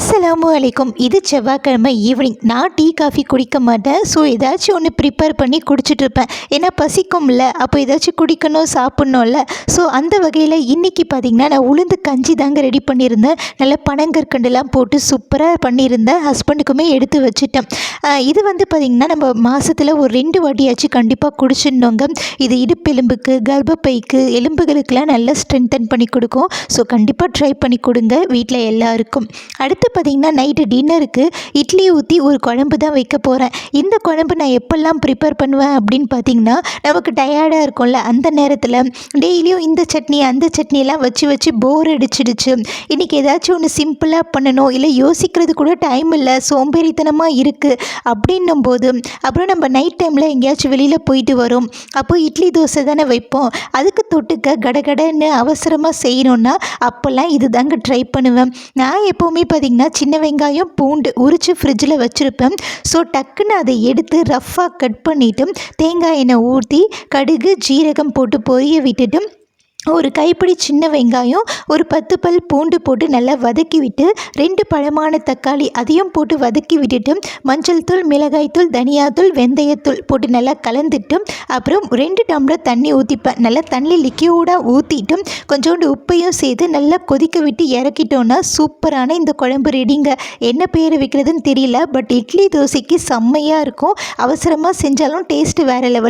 அஸ்ஸலாமு அலைக்கும். இது செவ்வாய்க்கிழமை ஈவினிங். நான் டீ காஃபி குடிக்க மாட்டேன். ஸோ ஏதாச்சும் ஒன்று ப்ரிப்பேர் பண்ணி குடிச்சிட்டு இருப்பேன். ஏன்னா பசிக்கும்ல, அப்போ ஏதாச்சும் குடிக்கணும் சாப்பிட்ணும்ல. ஸோ அந்த வகையில் இன்றைக்கி பார்த்திங்கன்னா நான் உளுந்து கஞ்சி தாங்க ரெடி பண்ணியிருந்தேன். நல்லா பனங்கற்கண்டுலாம் போட்டு சூப்பராக பண்ணியிருந்தேன். ஹஸ்பண்டுக்குமே எடுத்து வச்சுட்டேன். இது வந்து பார்த்திங்கன்னா நம்ம மாதத்தில் ஒரு 2 வாட்டியாச்சும் கண்டிப்பாக குடிச்சிடணுங்க. இது இடுப்பெலும்புக்கு, கர்ப்பப்பைக்கு, எலும்புகளுக்கெல்லாம் நல்லா ஸ்ட்ரென்தன் பண்ணி கொடுக்கும். ஸோ கண்டிப்பாக ட்ரை பண்ணி கொடுங்க வீட்டில் எல்லாருக்கும். அடுத்து பார்த்திங்கன்னா நைட்டு டின்னருக்கு இட்லி ஊற்றி ஒரு குழம்பு தான் வைக்க போகிறேன். இந்த குழம்பு நான் எப்போல்லாம் ப்ரிப்பேர் பண்ணுவேன் அப்படின்னு பார்த்திங்கன்னா, நமக்கு டயர்டாக இருக்கும்ல அந்த நேரத்தில் டெய்லியும் இந்த சட்னி அந்த சட்னியெல்லாம் வச்சு வச்சு போர் அடிச்சிடுச்சு. இன்றைக்கி ஏதாச்சும் ஒன்று சிம்பிளாக பண்ணணும், இல்லை யோசிக்கிறது கூட டைம் இல்லை, சோம்பேறித்தனமாக இருக்குது அப்படின்னும் போது, அப்புறம் நம்ம நைட் டைமில் எங்கேயாச்சும் வெளியில் போயிட்டு வரோம். அப்போது இட்லி தோசை தானே வைப்போம். அதுக்கு தொட்டுக்க கடகடன்னு அவசரமாக செய்யணுன்னா அப்போல்லாம் இது தாங்க ட்ரை பண்ணுவேன். நான் எப்போவுமே பார்த்திங்கன்னா சின்ன வெங்காயம் பூண்டு உரித்து ஃப்ரிட்ஜில் வச்சுருப்பேன். ஸோ டக்குன்னு அதை எடுத்து ரஃப்பாக கட் பண்ணிவிட்டு தேங்காய் எண்ணெய் ஊற்றி கடுகு ஜீரகம் போட்டு பொரிய விட்டுட்டு ஒரு கைப்பிடி சின்ன வெங்காயம், ஒரு 10 பல் பூண்டு போட்டு நல்லா வதக்கி விட்டு 2 பழமான தக்காளி அதையும் போட்டு வதக்கி விட்டுட்டு மஞ்சள் தூள், மிளகாய்த்தூள், தனியாத்தூள், வெந்தயத்தூள் போட்டு நல்லா கலந்துட்டு அப்புறம் 2 டம்ளர் தண்ணி ஊற்றிப்பேன். நல்லா தண்ணி லிக்யூடாக ஊற்றிட்டு கொஞ்சோண்டு உப்பையும் சேர்த்து நல்லா கொதிக்க விட்டு இறக்கிட்டோன்னா சூப்பரான இந்த குழம்பு ரெடிங்க. என்ன பேர் வைக்கிறதுன்னு தெரியல, பட் இட்லி தோசைக்கு செம்மையாக இருக்கும். அவசரமாக செஞ்சாலும் டேஸ்ட்டு வேறு லெவல்.